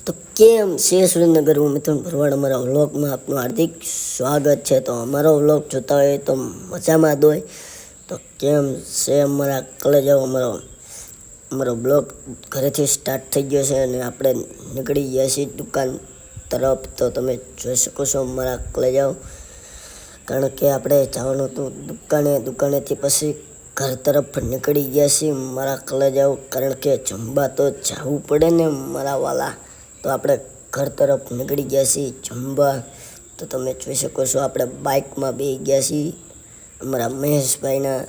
તો કેમ છે સુરેન્દ્રનગર, હું મિથુન ભરવાડ, અમારા વ્લોગમાં આપનું હાર્દિક સ્વાગત છે। તો અમારો વ્લોગ જોતા હોય તો મજામાં જ હોય। તો કેમ છે અમારા કલેજાઓ, અમારો બ્લોગ ઘરેથી સ્ટાર્ટ થઈ ગયો છે અને આપણે નીકળી ગયા છીએ દુકાન તરફ। તો તમે જોઈ શકો છો અમારા કલેજાઓ, કારણ કે આપણે જવાનું હતું દુકાનેથી પછી ઘર તરફ નીકળી ગયા છીએ મારા કલેજાઓ, કારણ કે જમવા તો જવું પડે ને મારા વાલા। તો આપણે ઘર તરફ નીકળી ગયા છીએ જમવા। તો તમે જોઈ શકો છો આપણે બાઇકમાં બેસી ગયા છીએ અમારા મહેશભાઈના।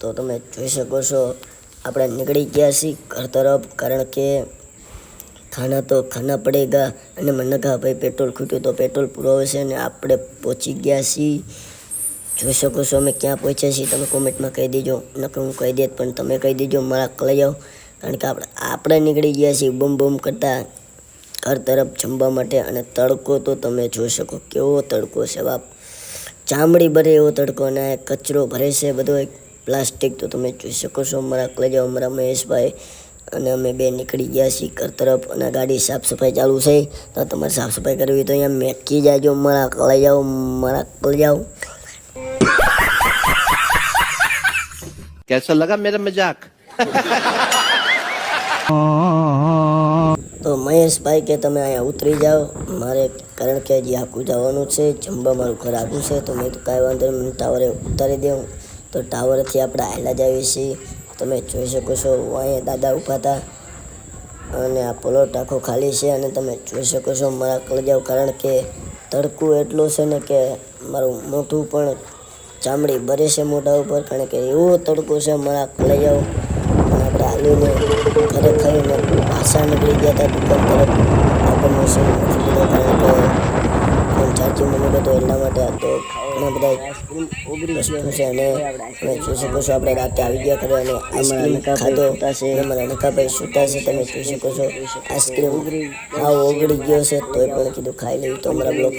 તો તમે જોઈ શકો છો આપણે નીકળી ગયા છીએ ઘર તરફ, કારણ કે ખાના તો ખાના પડેગા। અને મને કહા ભાઈ પેટ્રોલ ખૂટ્યું, તો પેટ્રોલ પુરાવે છે અને આપણે પહોંચી ગયા છીએ। જોઈ શકો છો અમે ક્યાં પહોંચ્યા છીએ, તમે કોમેન્ટમાં કહી દેજો, નકર હું કહી દેત પણ તમે કહી દેજો મારા કલેજાઓ, કારણ કે આપણે નીકળી ગયા છીએ બમ બમ કરતા ઘર તરફ જમવા માટે। અને તડકો તો તમે જોઈ શકો કેવો તડકો છે બાપ, ચામડી ભરે એવો તડકો, અને કચરો ભરે છે બધો પ્લાસ્ટિક। તો તમે જોઈ શકો છો મારા કલેજાઓ, અમારા મહેશભાઈ અને અમે બે નીકળી ગયા છીએ ઘર તરફ, અને ગાડી સાફ સફાઈ ચાલુ છે। તો તમારે સાફ સફાઈ કરવી હોય તો અહીંયા મેકી જાજો મારા કલેજાઓ। कैसा लगा मेरा मजाक? તો મહેશભાઈ કે તમે અહીંયા ઉતરી જાઓ મારે, કારણ કે હજી આખું જવાનું છે જમવા, મારું ઘર આગું છે। તો મેં તો કાંઈ વાંધો નહીં, મને ટાવરે ઉતારી દઉં। તો ટાવરેથી આપણે હાલ્યા જ આવીએ છીએ। તમે જોઈ શકો છો અહીંયા દાદા ઊભા હતા અને આ પ્લોટ આખો ખાલી છે। અને તમે જોઈ શકો છો મારા કલેજાઓ, કારણ કે તડકો એટલો છે ને કે મારું મોઢું પણ ચામડી ભરે છે મોઢા ઉપર, કારણ કે એવો તડકો છે મારા કલેજાઓ। આપણે હાલીને ઘરે ખાઈને પાછા નીકળી ગયા હતા દુકાન તરફ। આપણને શું નથી લીધો, કારણ કે ફોન ચાર્જિંગમાં મૂક્યો તો એટલા માટે। આ તો ઘણા બધા વસ્તુ છે, અને તમે જોઈ શકો છો આપણે રાતે આવી ગયા ઘરે અને આઈસ્ક્રીમ ખાધો અને મારા નકાભાઈ સૂતા છે। તમે જોઈ શકો છો આઈસ્ક્રીમ હા ઓગળી ગયો છે, તોય પણ કીધું ખાઈ લેવું। તો અમારા બ્લોગ